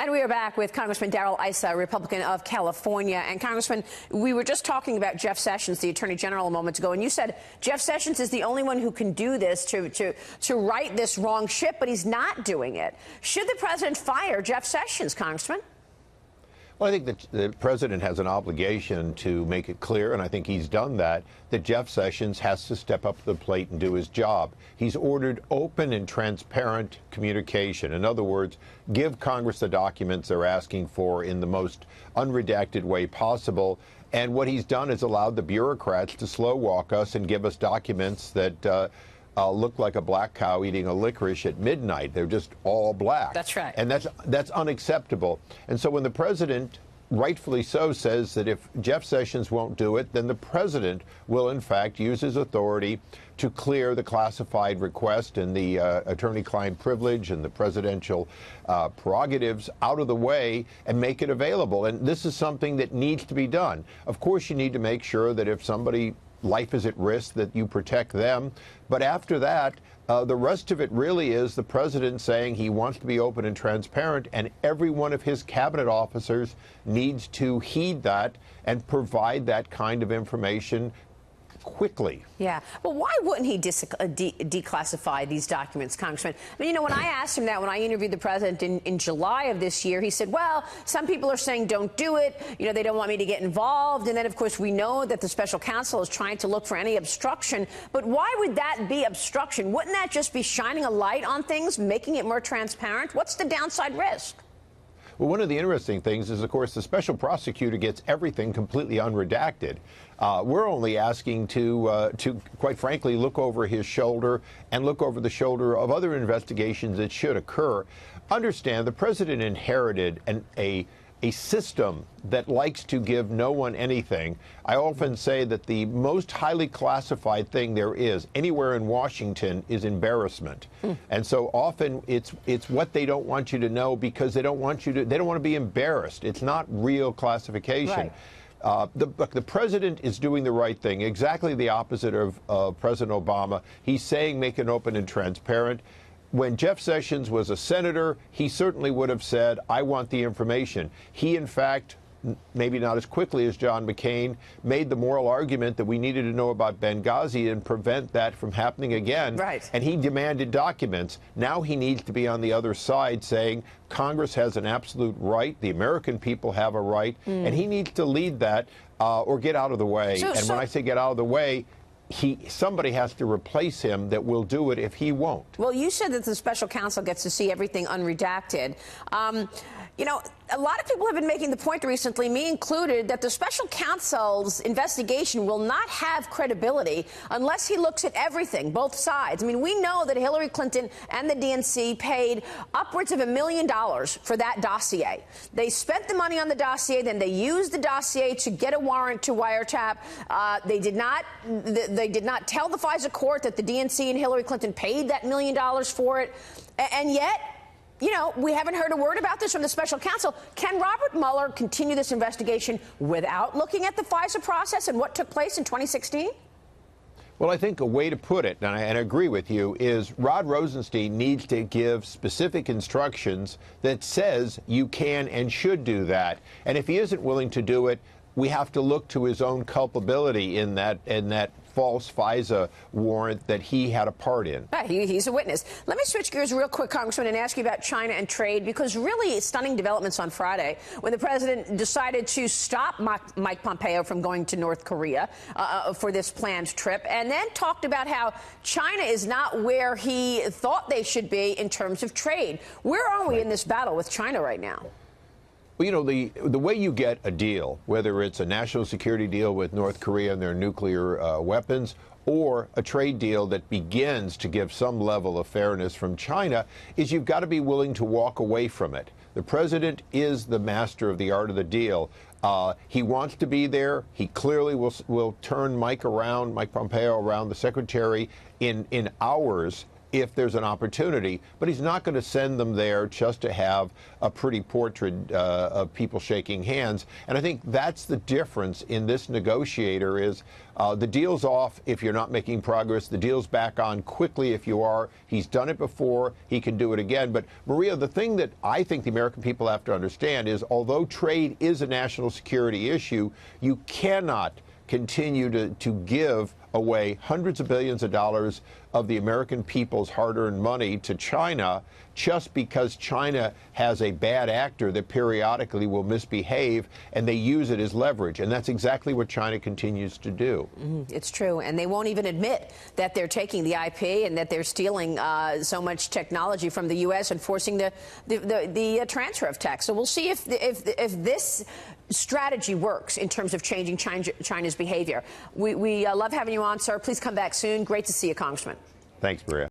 And we are back with Congressman Darrell Issa, Republican of California. And Congressman, we were just talking about Jeff Sessions, the Attorney General, a moment ago, and you said Jeff Sessions is the only one who can do this to right this wrong ship, but he's not doing it. Should the president fire Jeff Sessions, Congressman? Well, I think that the president has an obligation to make it clear, and I think he's done that Jeff Sessions has to step up to the plate and do his job. He's ordered open and transparent communication. In other words, give Congress the documents they're asking for in the most unredacted way possible. And what he's done is allowed the bureaucrats to slow walk us and give us documents that look like a black cow eating a licorice at midnight. They're just all black. That's right. And that's unacceptable. And so when the president, rightfully so, says that if Jeff Sessions won't do it, then the president will, in fact, use his authority to clear the classified request and the attorney-client privilege and the presidential prerogatives out of the way and make it available. And this is something that needs to be done. Of course, you need to make sure that if somebody life is at risk, that you protect them. But after that, the rest of it really is the president saying he wants to be open and transparent, and every one of his cabinet officers needs to heed that and provide that kind of information quickly. Yeah. Well, why wouldn't he declassify these documents, Congressman? I mean, you know, when I asked him that, when I interviewed the president in July of this year, he said, well, some people are saying don't do it. You know, they don't want me to get involved. And then, of course, we know that the special counsel is trying to look for any obstruction. But why would that be obstruction? Wouldn't that just be shining a light on things, making it more transparent? What's the downside risk? Well, one of the interesting things is, of course, the special prosecutor gets everything completely unredacted. We're only asking to, quite frankly, look over his shoulder and look over the shoulder of other investigations that should occur. Understand, the president inherited a system that likes to give no one anything. I often say that the most highly classified thing there is anywhere in Washington is embarrassment. And so often it's what they don't want you to know because they don't want to be embarrassed. It's not real classification. Right. The president is doing the right thing, exactly the opposite of President Obama. He's saying make it open and transparent. When Jeff Sessions was a senator, he certainly would have said, I want the information. He, in fact, maybe not as quickly as John McCain, made the moral argument that we needed to know about Benghazi and prevent that from happening again. Right. And he demanded documents. Now he needs to be on the other side saying Congress has an absolute right, the American people have a right, and he needs to lead that or get out of the way. And when I say get out of the way, somebody has to replace him that will do it if he won't. Well, you said that the special counsel gets to see everything unredacted. You know, a lot of people have been making the point recently, me included, that the special counsel's investigation will not have credibility unless he looks at everything, both sides. I mean, we know that Hillary Clinton and the DNC paid upwards of $1 million for that dossier. They spent the money on the dossier, then they used the dossier to get a warrant to wiretap. They did not tell the FISA court that the DNC and Hillary Clinton paid that $1 million for it. And yet, you know, we haven't heard a word about this from the special counsel. Can Robert Mueller continue this investigation without looking at the FISA process and what took place in 2016? Well, I think a way to put it, and I agree with you, is Rod Rosenstein needs to give specific instructions that says you can and should do that. And if he isn't willing to do it, we have to look to his own culpability in that false FISA warrant that he had a part in. Right, he's a witness. Let me switch gears real quick, Congressman, and ask you about China and trade, because really stunning developments on Friday when the president decided to stop Mike Pompeo from going to North Korea for this planned trip, and then talked about how China is not where he thought they should be in terms of trade. Where are we in this battle with China right now? Well, you know, the way you get a deal, whether it's a national security deal with North Korea and their nuclear weapons, or a trade deal that begins to give some level of fairness from China, is you've got to be willing to walk away from it. The president is the master of the art of the deal. He wants to be there. He clearly will turn Mike Pompeo around, the secretary, in hours. if there's an opportunity, but he's not going to send them there just to have a pretty portrait of people shaking hands. And I think that's the difference in this negotiator is the deal's off if you're not making progress. The deal's back on quickly if you are. He's done it before. He can do it again. But, Maria, the thing that I think the American people have to understand is although trade is a national security issue, you cannot continue to give away hundreds of billions of dollars of the American people's hard-earned money to China just because China has a bad actor that periodically will misbehave and they use it as leverage. And that's exactly what China continues to do. It's true. And they won't even admit that they're taking the IP and that they're stealing so much technology from the U.S. and forcing the transfer of tech. So we'll see if this strategy works in terms of changing China's behavior. We love having you on, sir. Please come back soon. Great to see you, Congressman. Thanks, Maria.